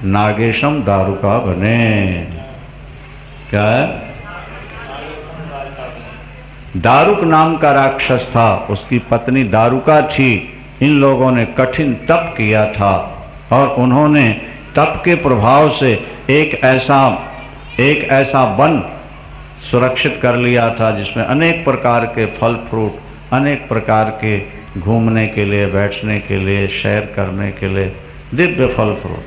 नागेशम दारुका बने। क्या है? दारुक नाम का राक्षस था, उसकी पत्नी दारुका थी। इन लोगों ने कठिन तप किया था और उन्होंने तप के प्रभाव से एक ऐसा वन सुरक्षित कर लिया था जिसमें अनेक प्रकार के फल फ्रूट, अनेक प्रकार के घूमने के लिए, बैठने के लिए, सैर करने के लिए दिव्य फल फ्रूट।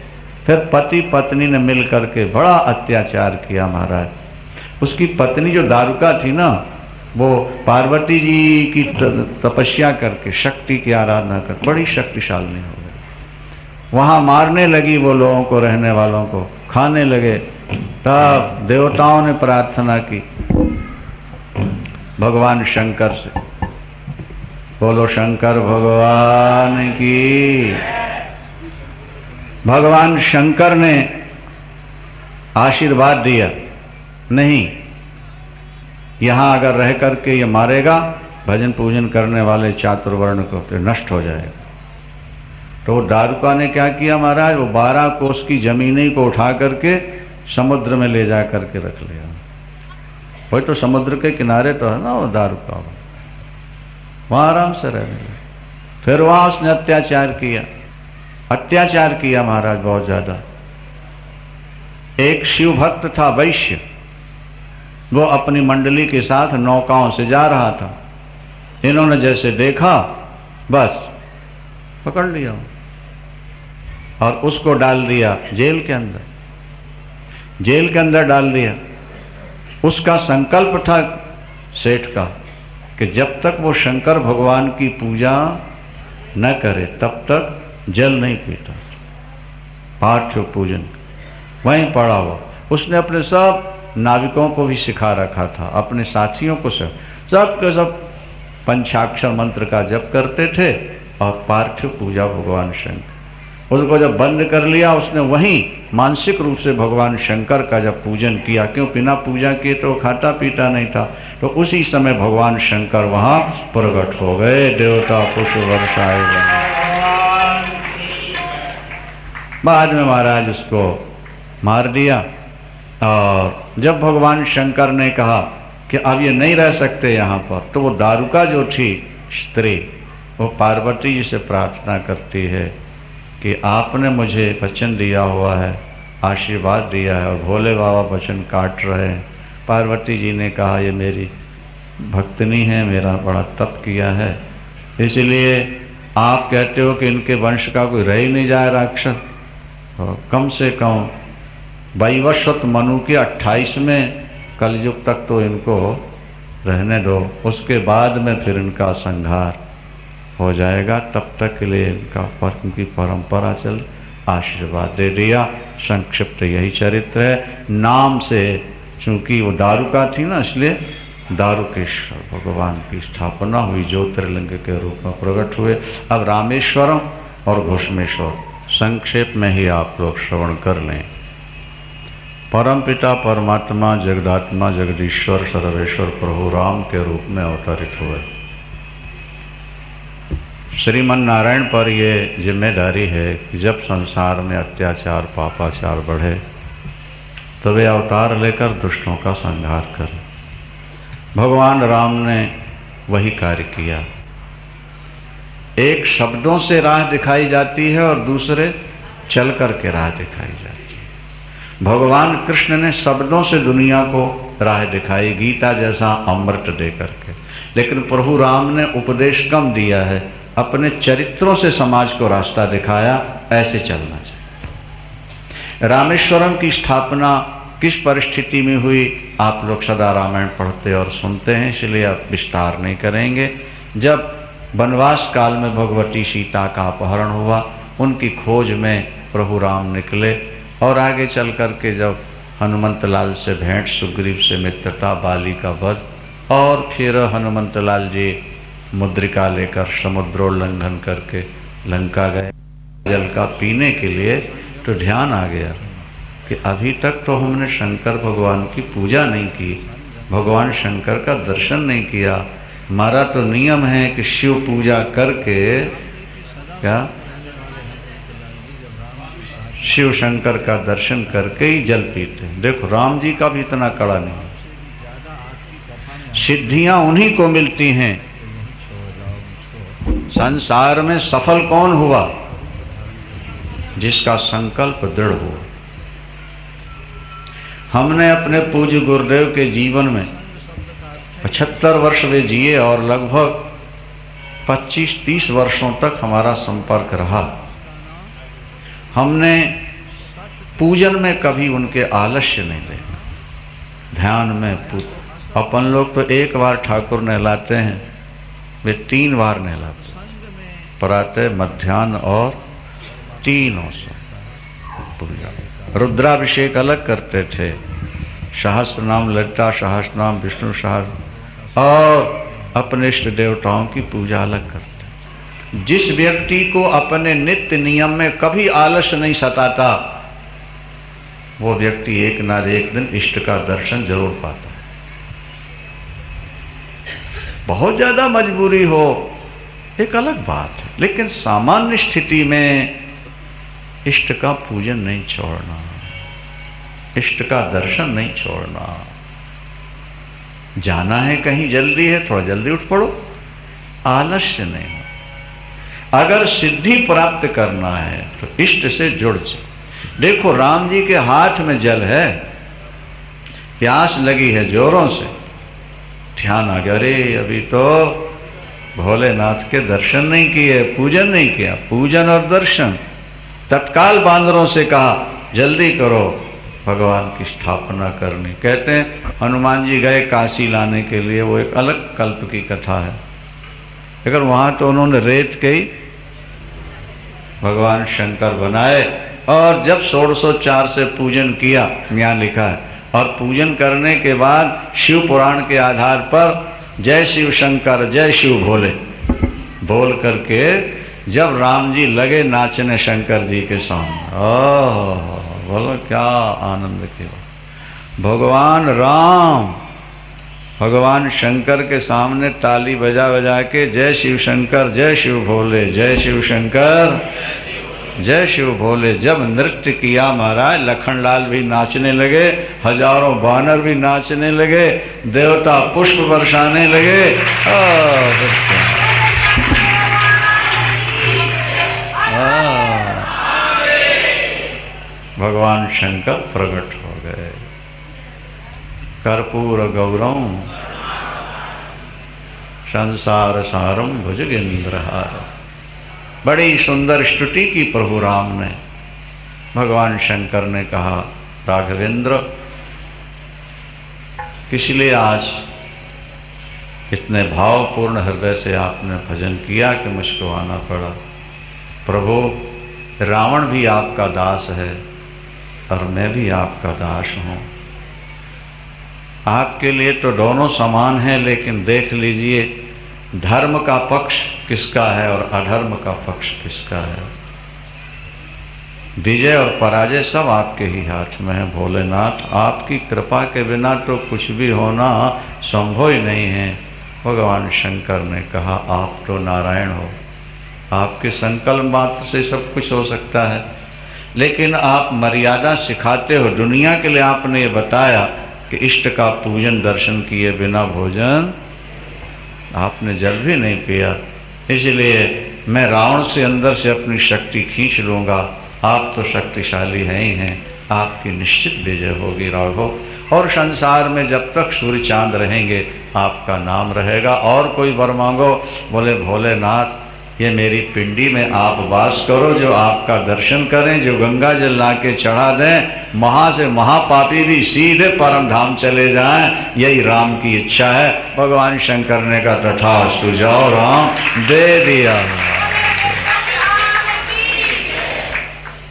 फिर पति पत्नी ने मिल करके बड़ा अत्याचार किया महाराज। उसकी पत्नी जो दारुका थी ना, वो पार्वती जी की तपस्या करके, शक्ति की आराधना कर बड़ी शक्तिशाली हो गई। वहाँ मारने लगी वो लोगों को, रहने वालों को खाने लगे। तब देवताओं ने प्रार्थना की भगवान शंकर से। बोलो शंकर भगवान की। भगवान शंकर ने आशीर्वाद दिया, नहीं, यहाँ अगर रह करके ये मारेगा भजन पूजन करने वाले चातुर्वर्ण को, तो नष्ट हो जाएगा। तो दारुका ने क्या किया महाराज, वो 12 कोस की जमीनी को उठा करके समुद्र में ले जा करके रख लिया। वही तो समुद्र के किनारे तो है ना वो दारुका, वहाँ आराम से रहने लगे। फिर वहाँ उसने अत्याचार किया महाराज, बहुत ज्यादा। एक शिव भक्त था वैश्य, वो अपनी मंडली के साथ नौकाओं से जा रहा था। इन्होंने जैसे देखा बस पकड़ लिया और उसको डाल दिया जेल के अंदर डाल दिया। उसका संकल्प था सेठ का कि जब तक वो शंकर भगवान की पूजा न करे तब तक जल नहीं पीता, पाठ पूजन वहीं पड़ा हुआ। उसने अपने सब नाविकों को भी सिखा रखा था, अपने साथियों को सब के सब पंचाक्षर मंत्र का जप करते थे और पार्थिव पूजा भगवान शंकर। उसको जब बंद कर लिया, उसने वहीं मानसिक रूप से भगवान शंकर का जब पूजन किया, क्यों बिना पूजा किए तो खाता पीता नहीं था। तो उसी समय भगवान शंकर वहाँ प्रकट हो गए, देवता पुष्प वर्षाए। बाद में महाराज उसको मार दिया। और जब भगवान शंकर ने कहा कि अब ये नहीं रह सकते यहाँ पर, तो वो दारुका जो थी स्त्री, वो पार्वती जी से प्रार्थना करती है कि आपने मुझे वचन दिया हुआ है, आशीर्वाद दिया है, और भोले बाबा वचन काट रहे हैं। पार्वती जी ने कहा ये मेरी भक्तनी है, मेरा बड़ा तप किया है, इसलिए आप कहते हो कि इनके वंश का कोई रह ही नहीं जाए राक्षस, तो कम से कम वैवस्वत मनु के 28वें कलयुग तक तो इनको रहने दो, उसके बाद में फिर इनका संहार हो जाएगा। तब तक के लिए इनकी परंपरा चल। आशीर्वाद दे दिया। संक्षिप्त यही चरित्र है। नाम से चूंकि वो दारुका थी ना, इसलिए दारुकेश्वर भगवान की स्थापना हुई, ज्योतिर्लिंग के रूप में प्रकट हुए। अब रामेश्वरम और घुष्मेश्वर संक्षेप में ही आप लोग श्रवण कर लें। परमपिता परमात्मा जगदात्मा जगदीश्वर सर्वेश्वर प्रभु राम के रूप में अवतरित हुए। श्रीमन नारायण पर ये जिम्मेदारी है कि जब संसार में अत्याचार पापाचार बढ़े तो वे अवतार लेकर दुष्टों का संहार करें। भगवान राम ने वही कार्य किया। एक शब्दों से राह दिखाई जाती है और दूसरे चल कर के राह दिखाई जाती है। भगवान कृष्ण ने शब्दों से दुनिया को राह दिखाई, गीता जैसा अमृत दे करके, लेकिन प्रभु राम ने उपदेश कम दिया है, अपने चरित्रों से समाज को रास्ता दिखाया, ऐसे चलना चाहिए। रामेश्वरम की स्थापना किस परिस्थिति में हुई आप लोग सदा रामायण पढ़ते और सुनते हैं, इसलिए आप विस्तार नहीं करेंगे। जब वनवास काल में भगवती सीता का अपहरण हुआ, उनकी खोज में प्रभु राम निकले और आगे चल कर के जब हनुमंत लाल से भेंट, सुग्रीव से मित्रता, बाली का वध, और फिर हनुमंत लाल जी मुद्रिका लेकर समुद्रोल्लंघन करके लंका गए जल का पीने के लिए, तो ध्यान आ गया कि अभी तक तो हमने शंकर भगवान की पूजा नहीं की, भगवान शंकर का दर्शन नहीं किया। हमारा तो नियम है कि शिव पूजा करके क्या शिव शंकर का दर्शन करके ही जल पीते हैं। देखो राम जी का भी इतना कड़ा नहीं, सिद्धियां उन्हीं को मिलती हैं। संसार में सफल कौन हुआ? जिसका संकल्प दृढ़ हुआ। हमने अपने पूज्य गुरुदेव के जीवन में 75 वर्ष वे जिए और लगभग 25-30 वर्षों तक हमारा संपर्क रहा। हमने पूजन में कभी उनके आलस्य नहीं देखा, ध्यान में अपन लोग तो एक बार ठाकुर नहलाते हैं, वे 3 बार नहलाते, प्रातः मध्याह्न और तीनों से पूजा। रुद्राभिषेक अलग करते थे, सहस्त्र नाम ललिता सहस्त्र नाम विष्णु सहस्त्र, और अपने इष्ट देवताओं की पूजा अलग करते। जिस व्यक्ति को अपने नित्य नियम में कभी आलस्य नहीं सताता, वो व्यक्ति एक ना एक दिन इष्ट का दर्शन जरूर पाता है। बहुत ज्यादा मजबूरी हो एक अलग बात है, लेकिन सामान्य स्थिति में इष्ट का पूजन नहीं छोड़ना, इष्ट का दर्शन नहीं छोड़ना। जाना है कहीं, जल्दी है, थोड़ा जल्दी उठ पड़ो, आलस्य नहीं हो। अगर सिद्धि प्राप्त करना है तो इष्ट से जुड़ जाओ। देखो राम जी के हाथ में जल है, प्यास लगी है जोरों से, ध्यान आ गया, अरे अभी तो भोलेनाथ के दर्शन नहीं किए, पूजन नहीं किया। पूजन और दर्शन, तत्काल बांदरों से कहा जल्दी करो, भगवान की स्थापना करनी। कहते हैं हनुमान जी गए काशी लाने के लिए, वो एक अलग कल्प की कथा है, अगर वहां तो उन्होंने रेत के ही भगवान शंकर बनाए, और जब 1604 से पूजन किया, यहाँ लिखा है, और पूजन करने के बाद शिव पुराण के आधार पर जय शिव शंकर जय शिव भोले बोल करके जब राम जी लगे नाचने शंकर जी के सामने, ओह बोलो क्या आनंद किया। भगवान राम भगवान शंकर के सामने ताली बजा बजा के जय शिव शंकर जय शिव भोले, जय शिव शंकर जय शिव भोले जब नृत्य किया महाराज, लखनलाल भी नाचने लगे, हजारों वानर भी नाचने लगे, देवता पुष्प बरसाने लगे। भगवान शंकर प्रकट हो गए। कर्पूर गौरम संसार सारम भुजगेंद्रहारम। बड़ी सुंदर स्तुति की प्रभु राम ने। भगवान शंकर ने कहा राघवेंद्र, किस लिए आज इतने भावपूर्ण हृदय से आपने भजन किया कि मुझको आना पड़ा। प्रभु रावण भी आपका दास है और मैं भी आपका दास हूँ। आपके लिए तो दोनों समान हैं, लेकिन देख लीजिए धर्म का पक्ष किसका है और अधर्म का पक्ष किसका है। विजय और पराजय सब आपके ही हाथ में है भोलेनाथ। आपकी कृपा के बिना तो कुछ भी होना संभव ही नहीं है। भगवान शंकर ने कहा आप तो नारायण हो, आपके संकल्प मात्र से सब कुछ हो सकता है, लेकिन आप मर्यादा सिखाते हो। दुनिया के लिए आपने ये बताया कि इष्ट का पूजन दर्शन किए बिना भोजन, आपने जल भी नहीं पिया। इसलिए मैं रावण से अंदर से अपनी शक्ति खींच लूँगा। आप तो शक्तिशाली हैं ही हैं, आपकी निश्चित विजय होगी राघव। और संसार में जब तक सूर्य चांद रहेंगे आपका नाम रहेगा। और कोई वर मांगो, बोले भोलेनाथ ये मेरी पिंडी में आप वास करो, जो आपका दर्शन करें, जो गंगा जल ला के चढ़ा दें, महा से महापापी भी सीधे परम धाम चले जाएं, यही राम की इच्छा है। भगवान शंकर ने कहा तथास्तु, जाओ राम, दे दिया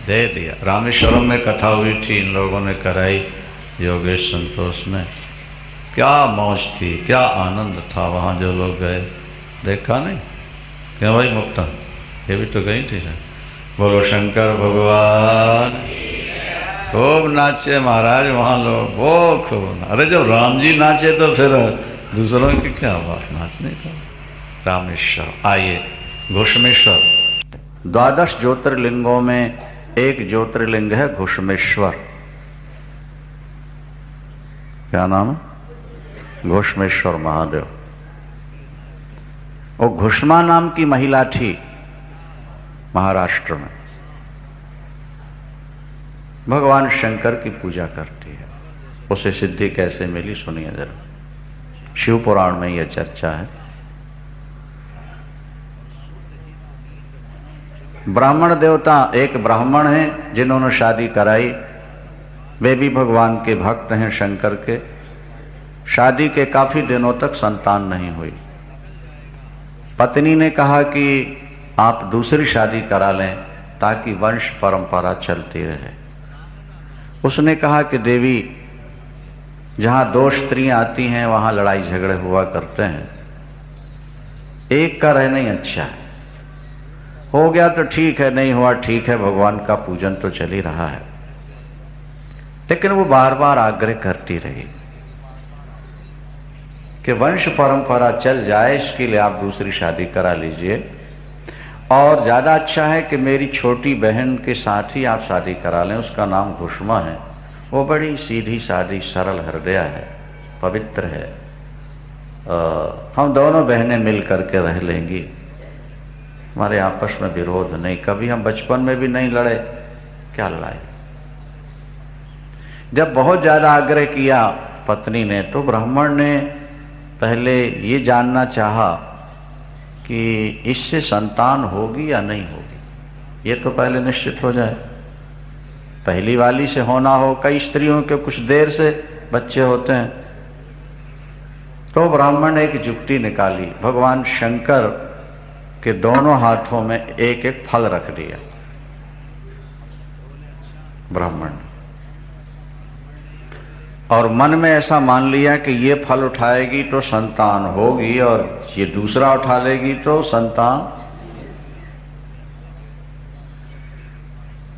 दे दिया। रामेश्वरम में कथा हुई थी, इन लोगों ने कराई योगेश संतोष में। क्या मौज थी, क्या आनंद था वहाँ जो लोग गए। देखा नहीं क्या भाई मुक्ता, ये भी तो गई थी सर। बोलो शंकर भगवान। खूब नाचे महाराज वहाँ लोग, वो खूब। अरे जब राम जी नाचे तो फिर दूसरों की क्या बात, नाचने का। रामेश्वर आइए, घोषमेश्वर 12 ज्योतिर्लिंगों में एक ज्योतिर्लिंग है घुष्मेश्वर। क्या नाम है? घुष्मेश्वर महादेव। वो घुष्मा नाम की महिला थी महाराष्ट्र में, भगवान शंकर की पूजा करती है। उसे सिद्धि कैसे मिली सुनिए जरा, शिव पुराण में यह चर्चा है। ब्राह्मण देवता, एक ब्राह्मण हैं जिन्होंने शादी कराई, वे भी भगवान के भक्त हैं शंकर के। शादी के काफी दिनों तक संतान नहीं हुई। पत्नी ने कहा कि आप दूसरी शादी करा लें ताकि वंश परंपरा चलती रहे। उसने कहा कि देवी, जहां दो स्त्रियां आती हैं वहां लड़ाई झगड़े हुआ करते हैं, एक का रहना ही अच्छा है। हो गया तो ठीक है, नहीं हुआ ठीक है, भगवान का पूजन तो चल ही रहा है। लेकिन वो बार बार आग्रह करती रही कि वंश परंपरा चल जाए, इसके लिए आप दूसरी शादी करा लीजिए, और ज्यादा अच्छा है कि मेरी छोटी बहन के साथ ही आप शादी करा लें, उसका नाम घुष्मा है, वो बड़ी सीधी सादी सरल हृदय है, पवित्र है, हम दोनों बहनें मिल करके रह लेंगी, हमारे आपस में विरोध नहीं, कभी हम बचपन में भी नहीं लड़े, क्या लड़ाई। जब बहुत ज्यादा आग्रह किया पत्नी ने, तो ब्राह्मण ने पहले ये जानना चाहा कि इससे संतान होगी या नहीं होगी, ये तो पहले निश्चित हो जाए। पहली वाली से होना हो, कई स्त्रियों के कुछ देर से बच्चे होते हैं। तो ब्राह्मण ने एक युक्ति निकाली, भगवान शंकर के दोनों हाथों में एक एक फल रख दिया ब्राह्मण ने, और मन में ऐसा मान लिया कि ये फल उठाएगी तो संतान होगी और ये दूसरा उठा लेगी तो संतान।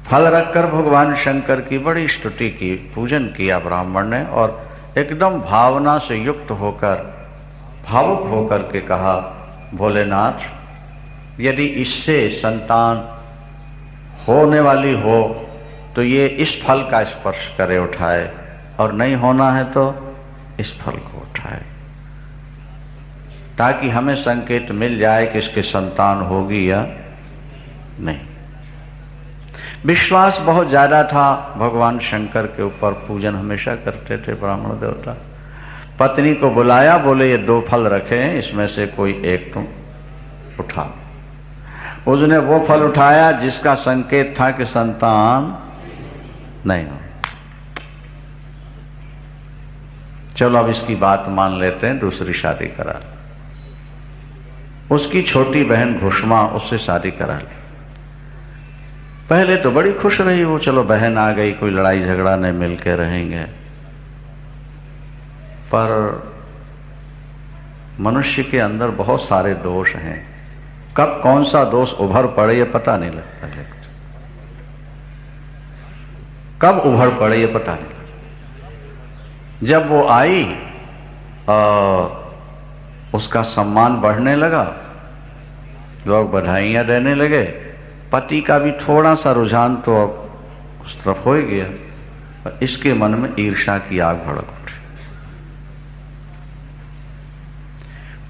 फल रखकर भगवान शंकर की बड़ी स्तुति की, पूजन किया ब्राह्मण ने, और एकदम भावना से युक्त होकर, भावुक होकर के कहा, भोलेनाथ, यदि इससे संतान होने वाली हो तो ये इस फल का स्पर्श करे, उठाए, और नहीं होना है तो इस फल को उठाए, ताकि हमें संकेत मिल जाए कि इसके संतान होगी या नहीं। विश्वास बहुत ज्यादा था भगवान शंकर के ऊपर, पूजन हमेशा करते थे ब्राह्मण देवता। पत्नी को बुलाया, बोले ये दो फल रखे हैं, इसमें से कोई एक तुम उठा। उसने वो फल उठाया जिसका संकेत था कि संतान नहीं हो। चलो अब इसकी बात मान लेते हैं, दूसरी शादी करा। उसकी छोटी बहन घुष्मा, उससे शादी करा ली। पहले तो बड़ी खुश रही वो, चलो बहन आ गई, कोई लड़ाई झगड़ा नहीं, मिल के रहेंगे। पर मनुष्य के अंदर बहुत सारे दोष हैं, कब कौन सा दोष उभर पड़े ये पता नहीं लगता है, कब उभर पड़े ये पता नहीं लगता। जब वो आई और उसका सम्मान बढ़ने लगा, लोग बधाइयां देने लगे, पति का भी थोड़ा सा रुझान तो अब उस तरफ हो ही गया, पर इसके मन में ईर्ष्या की आग भड़क उठी।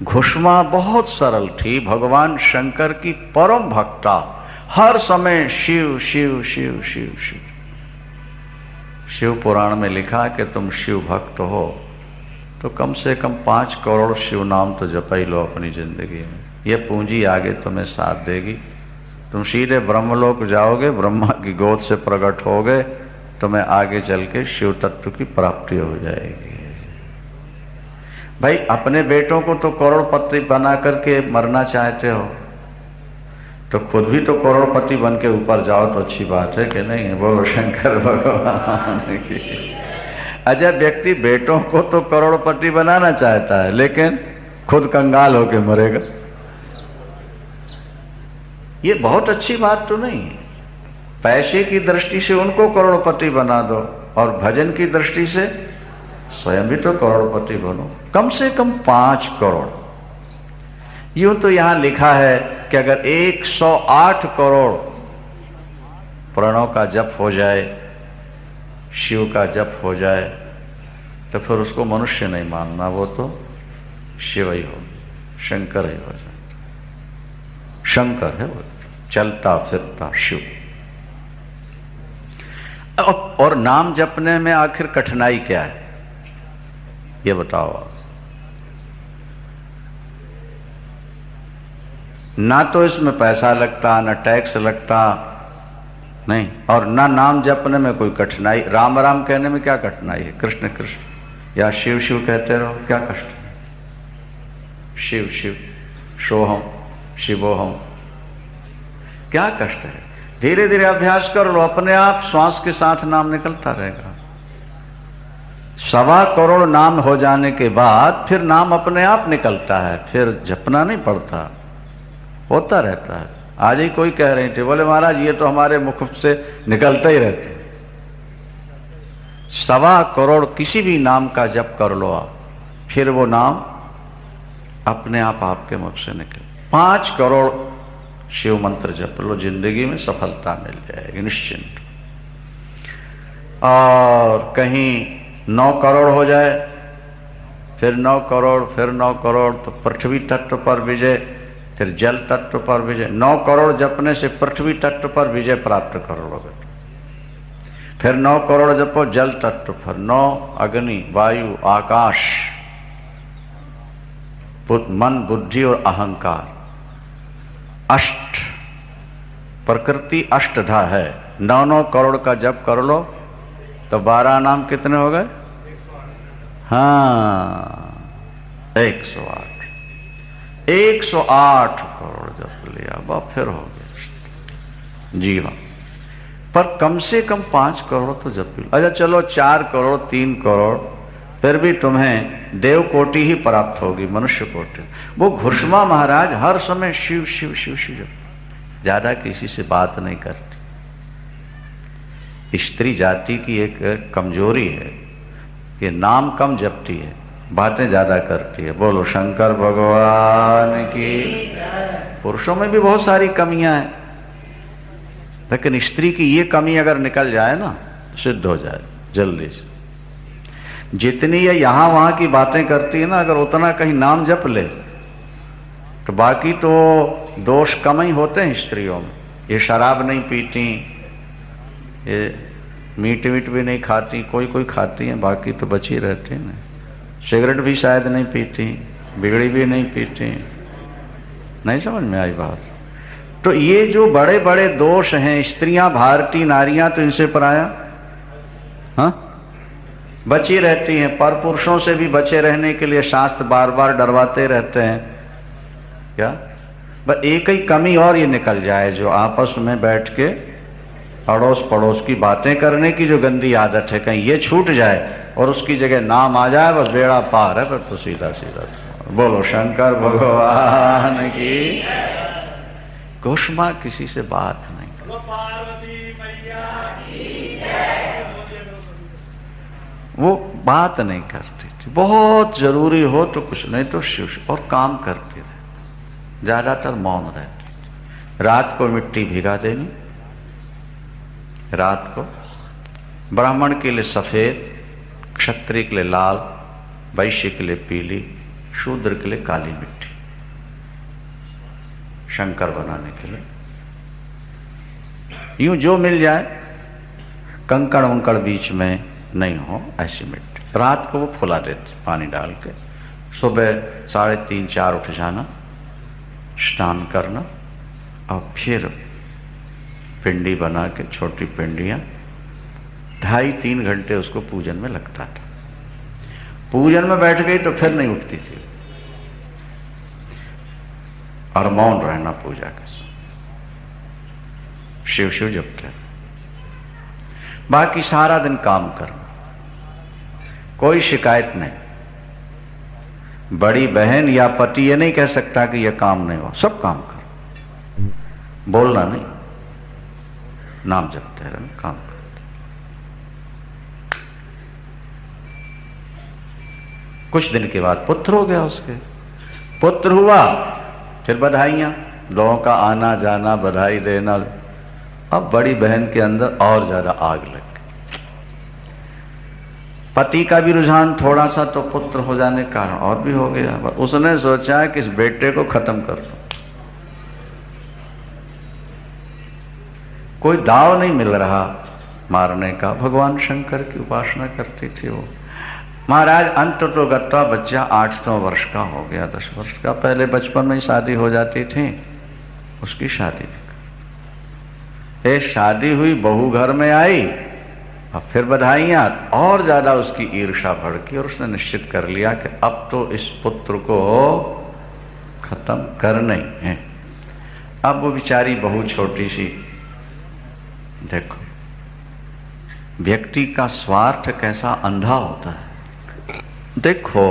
घुष्मा बहुत सरल थी, भगवान शंकर की परम भक्ता, हर समय शिव शिव शिव शिव शिव। शिव पुराण में लिखा कि तुम शिव भक्त हो तो कम से कम 5 करोड़ शिव नाम तो जप ही लो अपनी जिंदगी में, ये पूंजी आगे तुम्हें साथ देगी। तुम सीधे ब्रह्मलोक जाओगे, ब्रह्मा की गोद से प्रकट होगे, तुम्हें आगे चल के शिव तत्व की प्राप्ति हो जाएगी। भाई अपने बेटों को तो करोड़पति बना करके मरना चाहते हो, तो खुद भी तो करोड़पति बन के ऊपर जाओ तो अच्छी बात है कि नहीं। बोलो शंकर भगवान की। अच्छा, व्यक्ति बेटों को तो करोड़पति बनाना चाहता है लेकिन खुद कंगाल होके मरेगा, ये बहुत अच्छी बात तो नहीं है। पैसे की दृष्टि से उनको करोड़पति बना दो और भजन की दृष्टि से स्वयं भी तो करोड़पति बनो, कम से कम 5 करोड़। यूं तो यहां लिखा है कि अगर 108 करोड़ प्रणव का जप हो जाए, शिव का जप हो जाए, तो फिर उसको मनुष्य नहीं मानना, वो तो शिव ही हो, शंकर ही हो जाता, शंकर है वो, चलता फिरता शिव। और नाम जपने में आखिर कठिनाई क्या है, ये बताओ आप। ना तो इसमें पैसा लगता, ना टैक्स लगता, नहीं, और ना नाम जपने में कोई कठिनाई। राम राम कहने में क्या कठिनाई है, कृष्ण कृष्ण या शिव शिव कहते रहो, क्या कष्ट है? शिव शिव, सोहम शिवोहम, क्या कष्ट है? धीरे धीरे अभ्यास कर लो, अपने आप श्वास के साथ नाम निकलता रहेगा। 1.25 करोड़ नाम हो जाने के बाद फिर नाम अपने आप निकलता है, फिर जपना नहीं पड़ता, होता रहता है। आज ही कोई कह रहे थे, बोले महाराज ये तो हमारे मुख से निकलते ही रहते। 1.25 करोड़ किसी भी नाम का जप कर लो आप, फिर वो नाम अपने आप आपके मुख से निकले। 5 करोड़ शिव मंत्र जप लो, जिंदगी में सफलता मिल जाएगी निश्चिंत। और कहीं 9 करोड़ हो जाए, फिर 9 करोड़, फिर 9 करोड़, तो पृथ्वी तत्व पर विजय, फिर जल तत्व पर विजय। 9 करोड़ जपने से पृथ्वी तत्व पर विजय प्राप्त कर लोगे। फिर 9 करोड़ जपो जल तत्व पर, 9 अग्नि, वायु, आकाश, मन, बुद्धि और अहंकार, अष्ट प्रकृति अष्टधा है। 9 करोड़ का जप कर लो तो 12 नाम कितने हो गए? हाँ, 108। 108 करोड़ जप लिया, बस फिर हो गया। जी हाँ, पर कम से कम 5 करोड़ तो जप लो। अच्छा चलो 4 करोड़, 3 करोड़, फिर भी तुम्हें देव कोटि ही प्राप्त होगी, मनुष्य कोटि। वो घुष्मा महाराज हर समय शिव शिव शिव शिव जप, ज्यादा किसी से बात नहीं करती। स्त्री जाति की एक कमजोरी है कि नाम कम जपती है, बातें ज्यादा करती है। बोलो शंकर भगवान की। पुरुषों में भी बहुत सारी कमियां हैं, लेकिन स्त्री की ये कमी अगर निकल जाए ना, सिद्ध हो जाए जल्दी से। जितनी ये यहां वहां की बातें करती है ना, अगर उतना कहीं नाम जप ले तो बाकी तो दोष कम ही होते हैं स्त्रियों में। ये शराब नहीं पीती, ये मीट वीट भी नहीं खाती, कोई कोई खाती हैं, बाकी तो बची रहती हैं ना। सिगरेट भी शायद नहीं पीती, बिगड़ी भी नहीं पीती। नहीं समझ में आई बात? तो ये जो बड़े बड़े दोष हैं, स्त्रियां, भारतीय नारियां तो इनसे पराया, हाँ, बची रहती हैं। पर पुरुषों से भी बचे रहने के लिए शास्त्र बार बार डरवाते रहते हैं। क्या? बस एक ही कमी और ये निकल जाए, जो आपस में बैठ के अड़ोस पड़ोस की बातें करने की जो गंदी आदत है, कहीं ये छूट जाए और उसकी जगह नाम आ जाए, बस बेड़ा पार है। फिर तो सीधा सीधा बोलो शंकर भगवान की। घुष्मा किसी से बात नहीं, वो बात नहीं करती थी। बहुत जरूरी हो तो कुछ, नहीं तो शिव और काम करती रहती, ज्यादातर मौन रहती। रात को मिट्टी भिगा देनी, रात को ब्राह्मण के लिए सफेद, क्षत्रिय के लिए लाल, वैश्य के लिए पीली, शूद्र के लिए काली मिट्टी, शंकर बनाने के लिए। यूं जो मिल जाए, कंकड़ वंकड़ बीच में नहीं हो, ऐसी मिट्टी। रात को वो फुला देते पानी डाल के। सुबह 3:30 4 उठ जाना, स्नान करना, और फिर पिंडी बना के, छोटी पिंडियां, 2.5-3 घंटे उसको पूजन में लगता था। पूजन में बैठ गई तो फिर नहीं उठती थी, और मौन रहना पूजा के साथ, शिव शिव जपते। बाकी सारा दिन काम करना, कोई शिकायत नहीं। बड़ी बहन या पति ये नहीं कह सकता कि यह काम नहीं हो, सब काम कर, बोलना नहीं, नाम जपते रहना, काम करते। कुछ दिन के बाद पुत्र हो गया उसके। पुत्र हुआ, फिर बधाइयां, लोगों का आना जाना, बधाई देना, अब बड़ी बहन के अंदर और ज्यादा आग लग गई। पति का भी रुझान थोड़ा सा तो पुत्र हो जाने के कारण और भी हो गया। उसने सोचा कि इस बेटे को खत्म कर दो। कोई दाव नहीं मिल रहा मारने का। भगवान शंकर की उपासना करती थी वो। महाराज अंत तो गत्ता बच्चा 8-9 वर्ष का हो गया, 10 वर्ष का। पहले बचपन में ही शादी हो जाती थी, उसकी शादी। ये शादी हुई, बहू घर में आई, अब फिर बधाइयां। और ज्यादा उसकी ईर्ष्या भड़की और उसने निश्चित कर लिया कि अब तो इस पुत्र को खत्म करना ही है। अब वो बेचारी बहू छोटी सी, देखो व्यक्ति का स्वार्थ कैसा अंधा होता है। देखो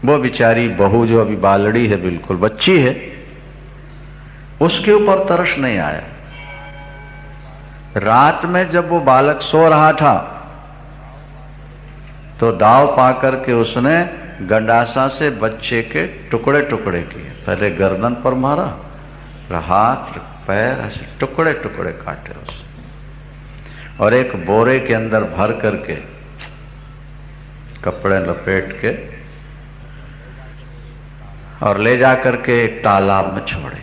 वो बेचारी बहू जो अभी बालड़ी है, बिल्कुल बच्ची है, उसके ऊपर तरस नहीं आया। रात में जब वो बालक सो रहा था तो दाव पाकर के उसने गंडासा से बच्चे के टुकड़े टुकड़े किए। पहले गर्दन पर मारा, हाथ पैर ऐसे टुकड़े टुकड़े काटे उसने, और एक बोरे के अंदर भर करके कपड़े लपेट के और ले जा करके एक तालाब में छोड़े।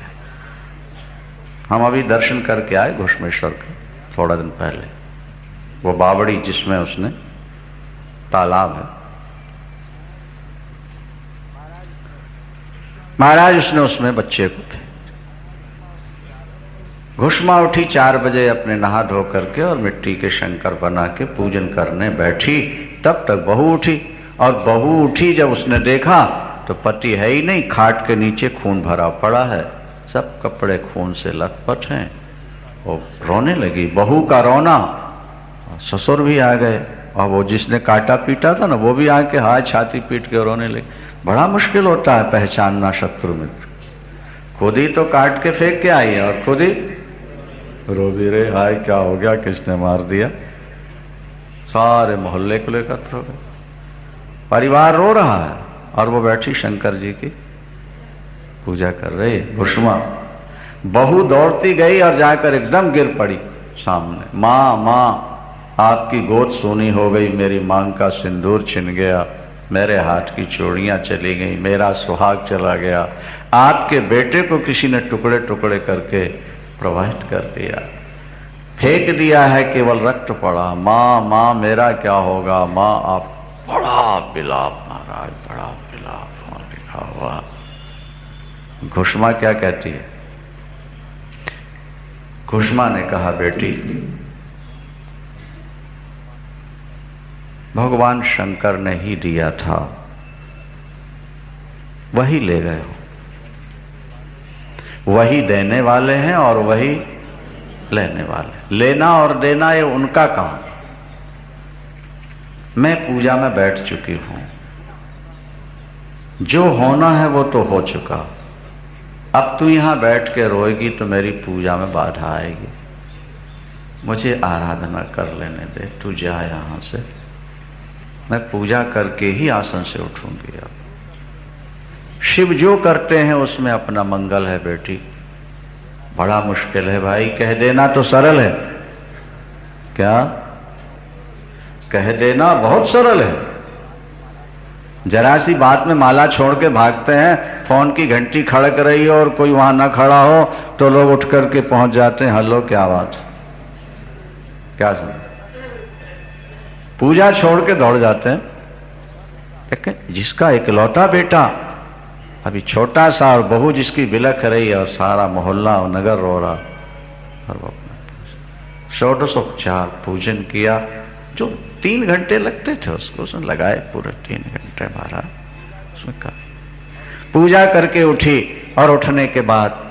हम अभी दर्शन करके आए घुश्मेश्वर का थोड़ा दिन पहले। वो बावड़ी जिसमें उसने तालाब है, महाराज उसने उसमें बच्चे को थे। घुश्मा उठी 4 बजे अपने नहा धो करके और मिट्टी के शंकर बना के पूजन करने बैठी। तब तक बहू उठी, और बहू उठी जब उसने देखा तो पति है ही नहीं, खाट के नीचे खून भरा पड़ा है, सब कपड़े खून से लथपथ हैं। वो रोने लगी, बहू का रोना। ससुर भी आ गए, और वो जिसने काटा पीटा था ना वो भी आके हाथ छाती पीट के रोने लगे। बड़ा मुश्किल होता है पहचानना शत्रु मित्र। खुद ही तो काट के फेंक के आई है और खुद ही रो भी रहे, हाय क्या हो गया, किसने मार दिया। सारे मोहल्ले को एकत्र हो गए, परिवार रो रहा है और वो बैठी शंकर जी की पूजा कर रही। घुश्मा बहू दौड़ती गई और जाकर एकदम गिर पड़ी सामने। माँ माँ आपकी गोद सोनी हो गई, मेरी मांग का सिंदूर छिन गया, मेरे हाथ की चूड़ियां चली गई, मेरा सुहाग चला गया, आपके बेटे को किसी ने टुकड़े टुकड़े करके प्रवाहित कर दिया, फेंक दिया है, केवल रक्त पड़ा। माँ माँ मेरा क्या होगा, माँ आप। बड़ा विलाप महाराज, बड़ा विलाप लिखा हुआ। घुश्मा क्या कहती है? घुश्मा ने कहा, बेटी भगवान शंकर ने ही दिया था, वही ले गए हो, वही देने वाले हैं और वही लेने वाले। लेना और देना ये उनका काम। मैं पूजा में बैठ चुकी हूं, जो होना है वो तो हो चुका। अब तू यहां बैठ के रोएगी तो मेरी पूजा में बाधा आएगी। मुझे आराधना कर लेने दे, तू जा यहां से, मैं पूजा करके ही आसन से उठूंगी। अब शिव जो करते हैं उसमें अपना मंगल है बेटी। बड़ा मुश्किल है भाई, कह देना तो सरल है, क्या कह देना बहुत सरल है। जरा सी बात में माला छोड़ के भागते हैं, फोन की घंटी खड़क रही हो और कोई वहां ना खड़ा हो तो लोग उठ करके पहुंच जाते हैं, हेलो क्या बात, क्या समझ, पूजा छोड़ के दौड़ जाते हैं। लेकिन जिसका इकलौता बेटा अभी छोटा सा और बहू जिसकी बिलख रही है और सारा मोहल्ला और नगर रो रहा, और वो षोडशोपचार पूजन किया, जो 3 घंटे लगते थे उसको उसने लगाए पूरे 3 घंटे महाराज उसमें कर। पूजा करके उठी और उठने के बाद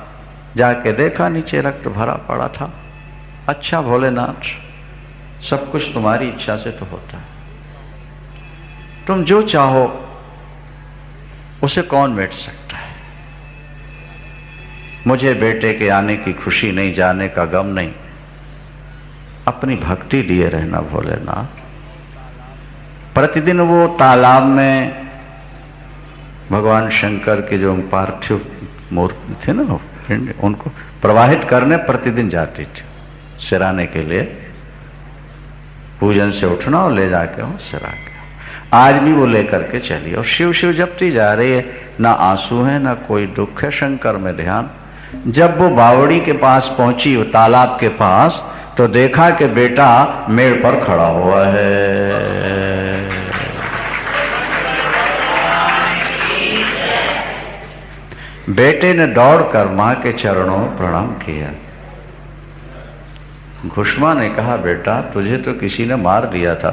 जाके देखा नीचे रक्त भरा पड़ा था। अच्छा भोलेनाथ, सब कुछ तुम्हारी इच्छा से तो होता है, तुम जो चाहो उसे कौन मिट सकता है। मुझे बेटे के आने की खुशी नहीं, जाने का गम नहीं, अपनी भक्ति दिए रहना भोलेनाथ। प्रतिदिन वो तालाब में भगवान शंकर के जो पार्थिव मूर्ति थे ना, पिंड उनको प्रवाहित करने प्रतिदिन जाती थी सिराने के लिए, पूजन से उठना और ले जाके वो सिरा के। आज भी वो लेकर के चली और शिव शिव जपती जा रही है, ना आंसू है ना कोई दुख है, शंकर में ध्यान। जब वो बावड़ी के पास पहुंची, वो तालाब के पास, तो देखा कि बेटा मेड़ पर खड़ा हुआ है। बेटे ने दौड़कर मां के चरणों में प्रणाम किया। घुष्मा ने कहा, बेटा तुझे तो किसी ने मार दिया था,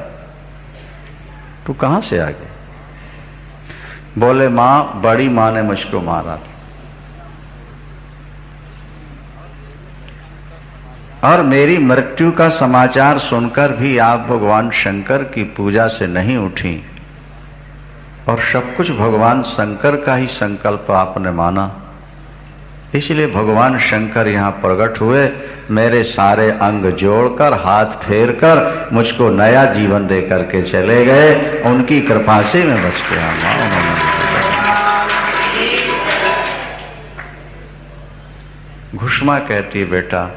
तू कहां से आ गया? बोले, मां, बड़ी मां ने मुझको मारा और मेरी मृत्यु का समाचार सुनकर भी आप भगवान शंकर की पूजा से नहीं उठी और सब कुछ भगवान शंकर का ही संकल्प आपने माना, इसलिए भगवान शंकर यहाँ प्रकट हुए, मेरे सारे अंग जोड़कर हाथ फेरकर मुझको नया जीवन दे करके चले गए। उनकी कृपा से मैं बच गया। घुष्मा कहती है, बेटा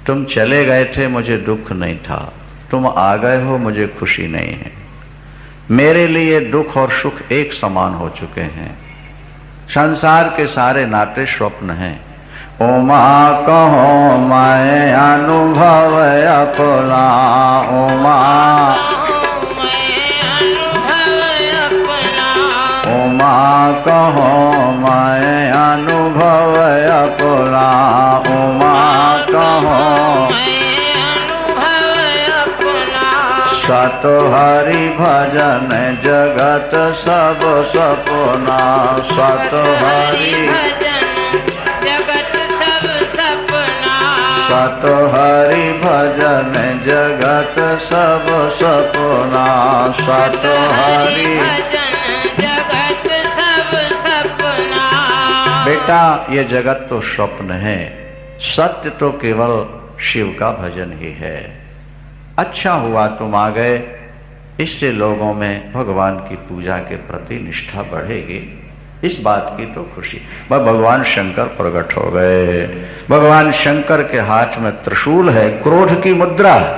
तुम चले गए थे, मुझे दुख नहीं था, तुम आ गए हो, मुझे खुशी नहीं है। मेरे लिए दुख और सुख एक समान हो चुके हैं। संसार के सारे नाते स्वप्न हैं। उमा कहो मैं अनुभव अपना, उमा उमा कहो मैं अनुभव अपना, उमा कहो सत हरि भजन जगत सब सपना, सत हरि जगत सब सपना, सत हरि भजन जगत सब सपना, सत हरि जगत सब सपना। बेटा ये जगत तो स्वप्न है, सत्य तो केवल शिव का भजन ही है। अच्छा हुआ तुम आ गए, इससे लोगों में भगवान की पूजा के प्रति निष्ठा बढ़ेगी, इस बात की तो खुशी। वह भगवान शंकर प्रकट हो गए। भगवान शंकर के हाथ में त्रिशूल है, क्रोध की मुद्रा है।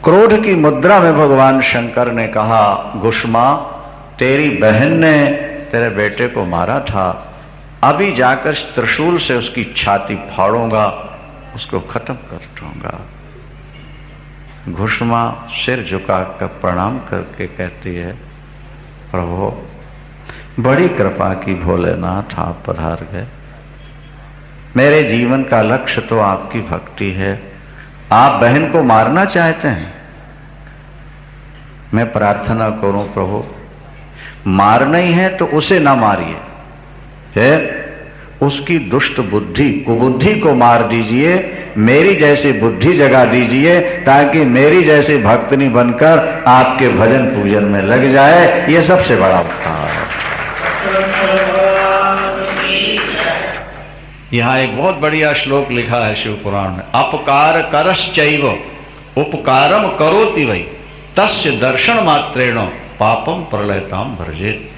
क्रोध की मुद्रा में भगवान शंकर ने कहा, घुष्मा तेरी बहन ने तेरे बेटे को मारा था, अभी जाकर त्रिशूल से उसकी छाती फाड़ूंगा, उसको खत्म कर दूंगा। घुष्मा सिर झुकाकर प्रणाम करके कहती है, प्रभु बड़ी कृपा की भोलेनाथ, आप पधार गए। मेरे जीवन का लक्ष्य तो आपकी भक्ति है, आप बहन को मारना चाहते हैं। मैं प्रार्थना करूं प्रभु, मारना ही है तो उसे ना मारिए, फिर उसकी दुष्ट बुद्धि कुबुद्धि को मार दीजिए, मेरी जैसी बुद्धि जगा दीजिए, ताकि मेरी जैसी भक्तनी बनकर आपके भजन पूजन में लग जाए। ये सबसे बड़ा उपकार है। यहाँ एक बहुत बढ़िया श्लोक लिखा है शिव पुराण में, अपकार करश्चैव उपकारम करोति वै तस्य दर्शन मात्रेण पापम प्रलयताम भर्जेत।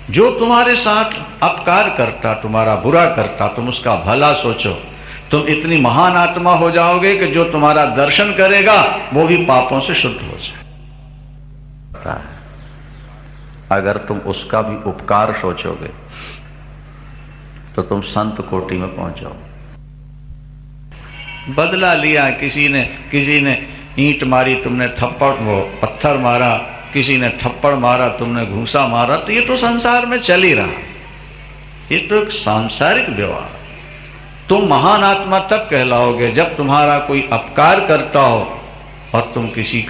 जो तुम्हारे साथ अपकार करता, तुम्हारा बुरा करता, तुम उसका भला सोचो, तुम इतनी महान आत्मा हो जाओगे कि जो तुम्हारा दर्शन करेगा वो भी पापों से शुद्ध हो जाए। अगर तुम उसका भी उपकार सोचोगे तो तुम संत कोटि में पहुंचो। बदला लिया, किसी ने ईंट मारी, तुमने थप्पड़ वो पत्थर मारा, किसी ने थप्पड़ मारा, तुमने घूसा मारा, तो ये तो संसार में चल ही रहा, ये तो एक सांसारिक व्यवहार। तुम महान आत्मा तब कहलाओगे जब तुम्हारा कोई अपकार करता हो और तुम किसी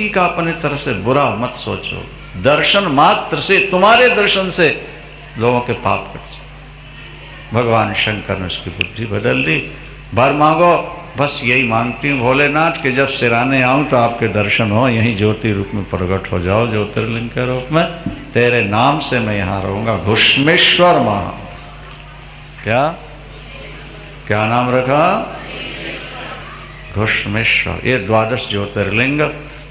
का अपने तरफ से बुरा मत सोचो। दर्शन मात्र से, तुम्हारे दर्शन से लोगों के पाप कट जाए। भगवान शंकर ने उसकी बुद्धि बदल दी। वर मांगो, बस यही मांगती हूँ भोलेनाथ कि जब सिराने आऊं तो आपके दर्शन हो, यहीं ज्योति रूप में प्रकट हो जाओ, ज्योतिर्लिंग के रूप में, तेरे नाम से मैं यहाँ रहूंगा। घुष्मेश्वर महा, क्या नाम रखा? घुष्मेश्वर। ये द्वादश ज्योतिर्लिंग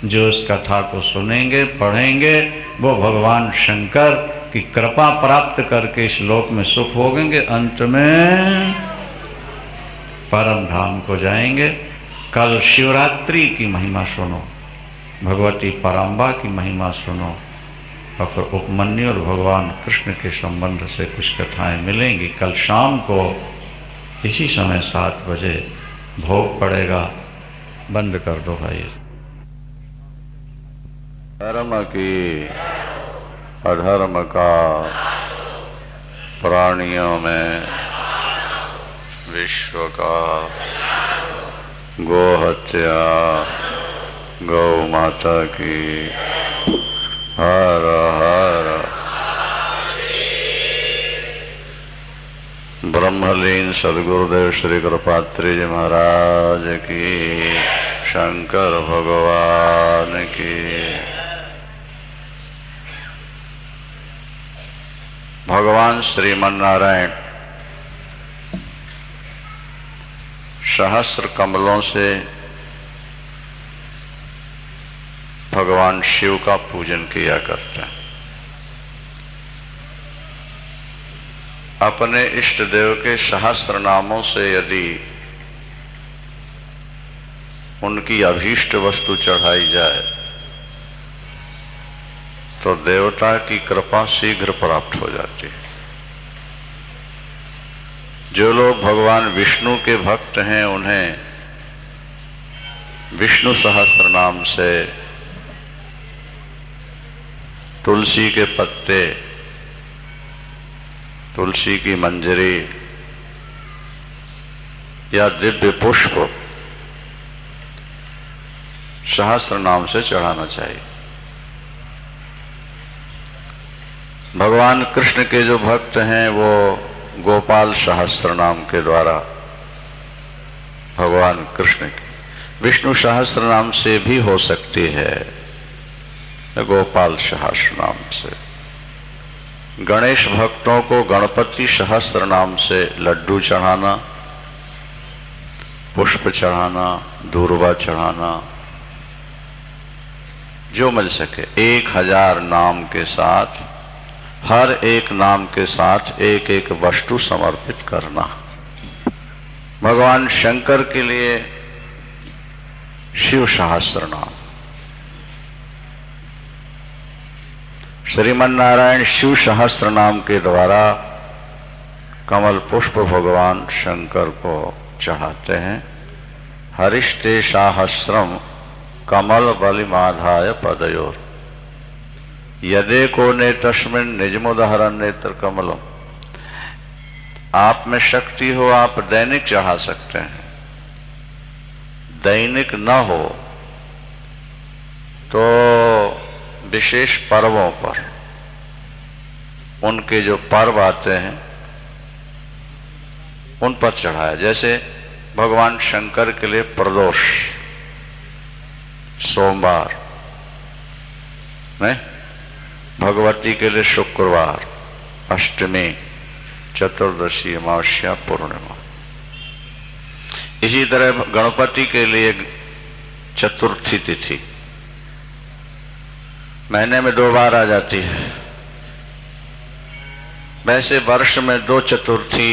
जो इस कथा को सुनेंगे, पढ़ेंगे, वो भगवान शंकर कि कृपा प्राप्त करके इस लोक में सुख भोगेंगे, अंत में परम धाम को जाएंगे। कल शिवरात्रि की महिमा सुनो, भगवती पराम्बा की महिमा सुनो, और फिर उपमन्यु और भगवान कृष्ण के संबंध से कुछ कथाएं मिलेंगी। कल शाम को इसी समय 7 बजे भोग पड़ेगा। बंद कर दो भाई। धर्म की अधर्म का प्राणियों में विश्व का गो हत्या गौ माता की हर हर। ब्रह्मलीन सदगुरुदेव श्री कृपात्री जी महाराज की, शंकर भगवान की। भगवान श्रीमन्नारायण सहस्त्र कमलों से भगवान शिव का पूजन किया करते हैं। अपने इष्ट देव के सहस्त्र नामों से यदि उनकी अभीष्ट वस्तु चढ़ाई जाए तो देवता की कृपा शीघ्र प्राप्त हो जाती है। जो लोग भगवान विष्णु के भक्त हैं उन्हें विष्णु सहस्त्र नाम से तुलसी के पत्ते, तुलसी की मंजरी या दिव्य पुष्प सहस्त्र नाम से चढ़ाना चाहिए। भगवान कृष्ण के जो भक्त हैं वो गोपाल सहस्त्र नाम के द्वारा भगवान कृष्ण की विष्णु सहस्त्र नाम से भी हो सकती है, गोपाल सहस्त्र नाम से। गणेश भक्तों को गणपति सहस्त्र नाम से लड्डू चढ़ाना, पुष्प चढ़ाना, दूर्वा चढ़ाना, जो मिल सके 1000 नाम के साथ, हर एक नाम के साथ एक एक वस्तु समर्पित करना। भगवान शंकर के लिए शिव सहस्त्र नाम, श्रीमन्नारायण शिव सहस्त्र नाम के द्वारा कमल पुष्प भगवान शंकर को चढ़ाते हैं। हरिष्टे सहस्रम कमल बलिमाधाय पदयोर यदे को ने तस्मिन निजमुदहरण नेत्र कमलम। आप में शक्ति हो आप दैनिक चढ़ा सकते हैं, दैनिक न हो तो विशेष पर्वों पर, उनके जो पर्व आते हैं उन पर चढ़ाया। जैसे भगवान शंकर के लिए प्रदोष सोमवार में, भगवती के लिए शुक्रवार, अष्टमी, चतुर्दशी, अमावस्या, पूर्णिमा। इसी तरह गणपति के लिए चतुर्थी तिथि महीने में 2 बार आ जाती है। वैसे वर्ष में 2 चतुर्थी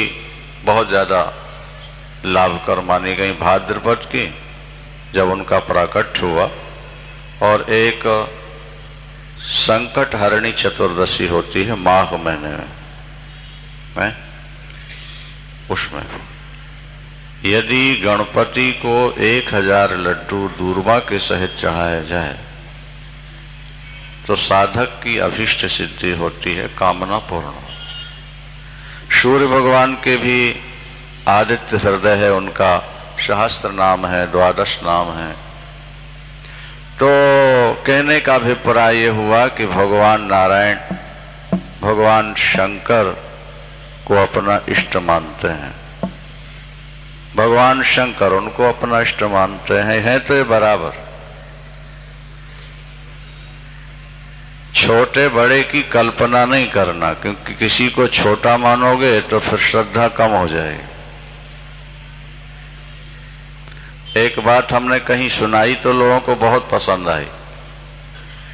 बहुत ज्यादा लाभकर मानी गई, भाद्रपद की जब उनका प्राकट्य हुआ, और एक संकट हरणी चतुर्दशी होती है माघ महीने में, उसमें यदि गणपति को 1000 लड्डू दूर्वा के सहित चढ़ाया जाए तो साधक की अभीष्ट सिद्धि होती है, कामना पूर्ण होती है। सूर्य भगवान के भी आदित्य हृदय है, उनका सहस्त्र नाम है, 12 नाम है। तो कहने का अभिप्राय ये हुआ कि भगवान नारायण, भगवान शंकर को अपना इष्ट मानते हैं, भगवान शंकर उनको अपना इष्ट मानते हैं तो ये बराबर। छोटे बड़े की कल्पना नहीं करना, क्योंकि किसी को छोटा मानोगे तो फिर श्रद्धा कम हो जाएगी। एक बात हमने कहीं सुनाई तो लोगों को बहुत पसंद आई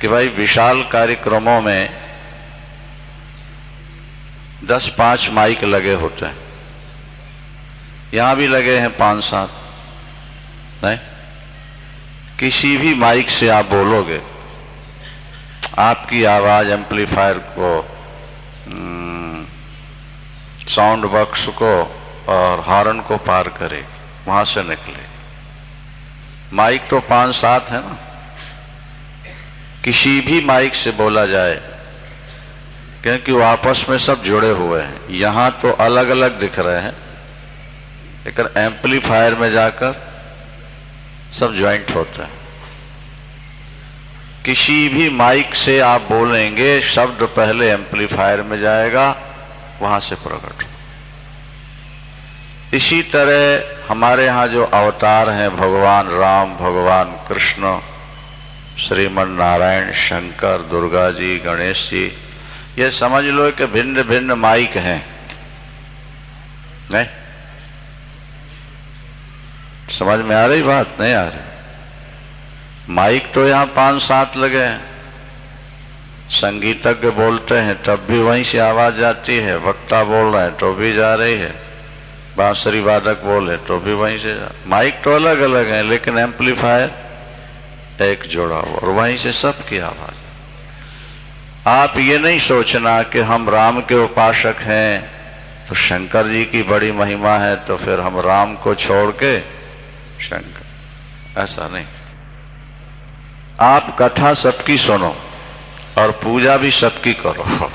कि भाई विशाल कार्यक्रमों में 10-5 माइक लगे होते हैं, यहां भी लगे हैं 5-7, नहीं? किसी भी माइक से आप बोलोगे, आपकी आवाज एम्पलीफायर को, साउंड बॉक्स को और हॉर्न को पार करेगी, वहां से निकलेगी। माइक तो 5-7 है ना, किसी भी माइक से बोला जाए, क्योंकि वो आपस में सब जुड़े हुए हैं। यहां तो अलग अलग दिख रहे हैं, लेकिन एम्पलीफायर में जाकर सब ज्वाइंट होता है। किसी भी माइक से आप बोलेंगे, शब्द पहले एम्पलीफायर में जाएगा, वहां से प्रकट हो। इसी तरह हमारे यहाँ जो अवतार हैं, भगवान राम, भगवान कृष्ण, श्रीमन नारायण, शंकर, दुर्गा जी, गणेश जी, ये समझ लो कि भिन्न भिन्न माइक हैं, नहीं? समझ में आ रही बात? नहीं आ रही। माइक तो यहाँ 5-7 लगे हैं, संगीतज्ञ बोलते हैं तब भी वहीं से आवाज जाती है, वक्ता बोल रहे हैं तो भी जा रही है, बांसुरी वादक बोले तो भी वहीं से माइक तो अलग अलग है, लेकिन एम्पलीफायर एक जोड़ा हुआ और वहीं से सबकी आवाज। आप ये नहीं सोचना कि हम राम के उपासक हैं तो शंकर जी की बड़ी महिमा है तो फिर हम राम को छोड़ के शंकर, ऐसा नहीं। आप कथा सबकी सुनो और पूजा भी सबकी करो,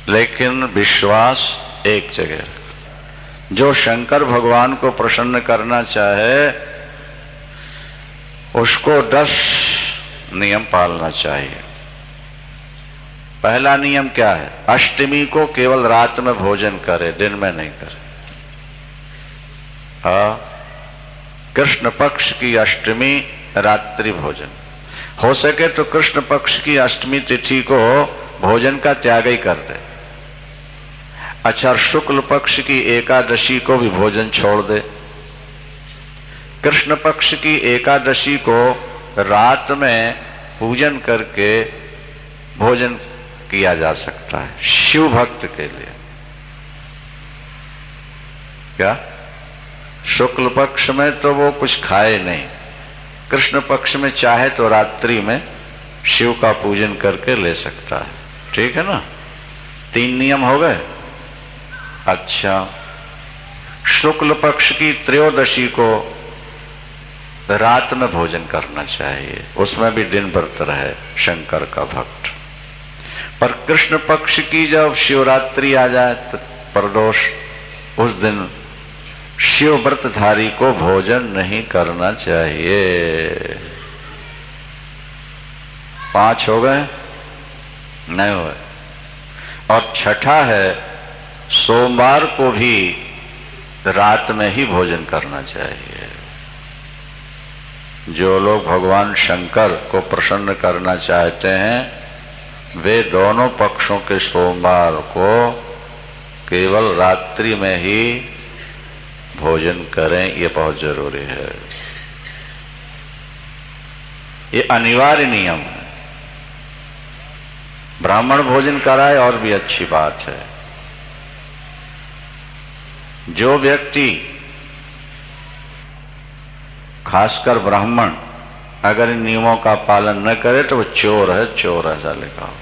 लेकिन विश्वास एक जगह रखो। जो शंकर भगवान को प्रसन्न करना चाहे उसको 10 नियम पालना चाहिए। पहला नियम क्या है? अष्टमी को केवल रात में भोजन करे, दिन में नहीं करे। कृष्ण पक्ष की अष्टमी रात्रि भोजन, हो सके तो कृष्ण पक्ष की अष्टमी तिथि को भोजन का त्याग ही कर दे। अच्छा, शुक्ल पक्ष की एकादशी को भी भोजन छोड़ दे। कृष्ण पक्ष की एकादशी को रात में पूजन करके भोजन किया जा सकता है, शिव भक्त के लिए। क्या? शुक्ल पक्ष में तो वो कुछ खाए नहीं, कृष्ण पक्ष में चाहे तो रात्रि में शिव का पूजन करके ले सकता है। ठीक है ना? 3 नियम हो गए। अच्छा, शुक्ल पक्ष की त्रयोदशी को रात में भोजन करना चाहिए, उसमें भी दिन व्रत रहे शंकर का भक्त। पर कृष्ण पक्ष की जब शिवरात्रि आ जाए तो प्रदोष, उस दिन शिव व्रतधारी को भोजन नहीं करना चाहिए। 5 हो गए? नहीं हुए। और छठा है, सोमवार को भी रात में ही भोजन करना चाहिए। जो लोग भगवान शंकर को प्रसन्न करना चाहते हैं वे दोनों पक्षों के सोमवार को केवल रात्रि में ही भोजन करें, ये बहुत जरूरी है। ये अनिवार्य नियम है। ब्राह्मण भोजन कराए और भी अच्छी बात है। जो व्यक्ति, खासकर ब्राह्मण, अगर इन नियमों का पालन न करे तो वो चोर है, चोर ऐसा लिखा हो।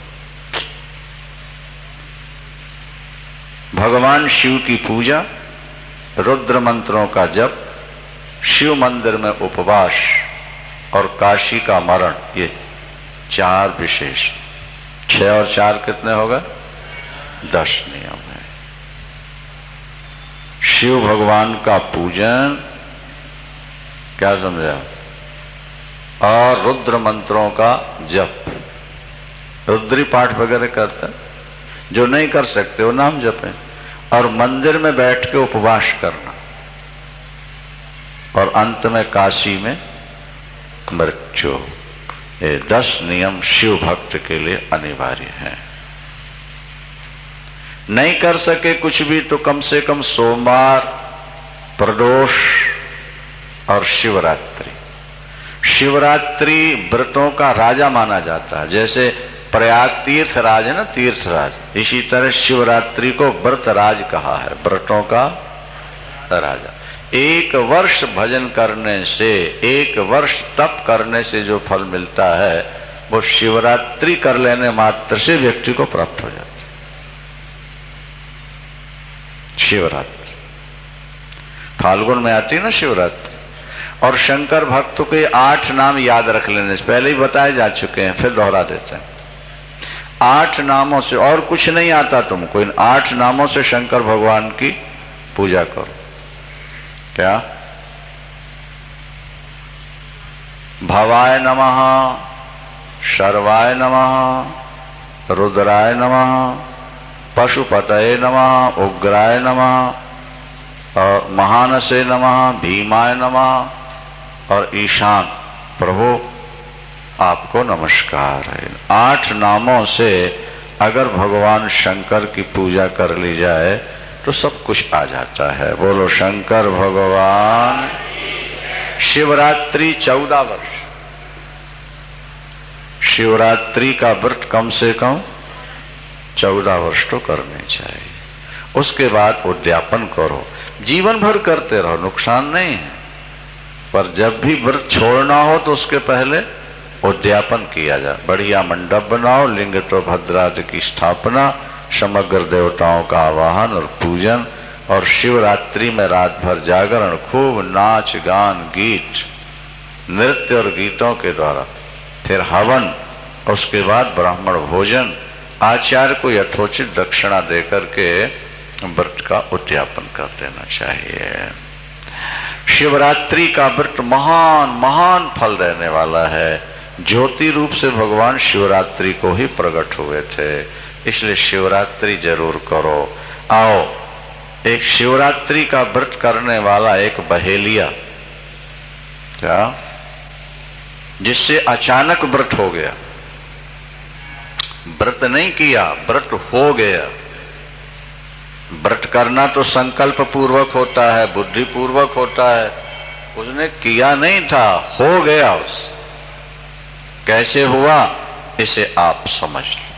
भगवान शिव की पूजा, रुद्र मंत्रों का जप, शिव मंदिर में उपवास और काशी का मरण, ये 4 विशेष। 6 और 4 कितने हो गए? 10 नियम है। शिव भगवान का पूजन, क्या समझा? और रुद्र मंत्रों का जप, रुद्री पाठ वगैरह करते हैं। जो नहीं कर सकते वो नाम जपें। और मंदिर में बैठ के उपवास करना, और अंत में काशी में मृत्यु। ये 10 नियम शिव भक्त के लिए अनिवार्य हैं। नहीं कर सके कुछ भी तो कम से कम सोमवार, प्रदोष और शिवरात्रि। शिवरात्रि व्रतों का राजा माना जाता है। जैसे प्रयाग तीर्थराज है ना, तीर्थराज, इसी तरह शिवरात्रि को व्रतराज कहा है, व्रतों का राजा। 1 वर्ष भजन करने से, 1 वर्ष तप करने से जो फल मिलता है वो शिवरात्रि कर लेने मात्र से व्यक्ति को प्राप्त हो जाता है। शिवरात्रि फाल्गुन में आती है ना शिवरात्रि। और शंकर भक्त के 8 नाम याद रख लेने से, पहले ही बताए जा चुके हैं, फिर दोहरा देते हैं। 8 नामों से, और कुछ नहीं आता तुमको, इन 8 नामों से शंकर भगवान की पूजा करो। क्या? भवाय नमः, शर्वाय नमः, रुद्राय नमः, पशुपतये नमः, उग्राय नमः, और महानसे नमः, भीमाय नमः, और ईशान प्रभु आपको नमस्कार है। 8 नामों से अगर भगवान शंकर की पूजा कर ली जाए तो सब कुछ आ जाता है। बोलो शंकर भगवान। शिवरात्रि 14 वर्ष, शिवरात्रि का व्रत कम से कम 14 वर्ष तो करने चाहिए। उसके बाद उद्यापन करो, जीवन भर करते रहो, नुकसान नहीं है। पर जब भी व्रत छोड़ना हो तो उसके पहले उद्यापन किया जाए। बढ़िया मंडप बनाओ, लिंग तो भद्रादि की स्थापना, समग्र देवताओं का आवाहन और पूजन, और शिवरात्रि में रात भर जागरण, खूब नाच गान गीत, नृत्य और गीतों के द्वारा, फिर हवन, उसके बाद ब्राह्मण भोजन, आचार्य को यथोचित दक्षिणा देकर के व्रत का उद्यापन कर देना चाहिए। शिवरात्रि का व्रत महान महान फल देने वाला है। ज्योति रूप से भगवान शिवरात्रि को ही प्रकट हुए थे, इसलिए शिवरात्रि जरूर करो। आओ, एक शिवरात्रि का व्रत करने वाला एक बहेलिया, क्या, जिससे अचानक व्रत हो गया, व्रत नहीं किया, व्रत हो गया। व्रत करना तो संकल्प पूर्वक होता है, बुद्धि पूर्वक होता है, उसने किया नहीं था, हो गया। उस कैसे हुआ इसे आप समझ लो।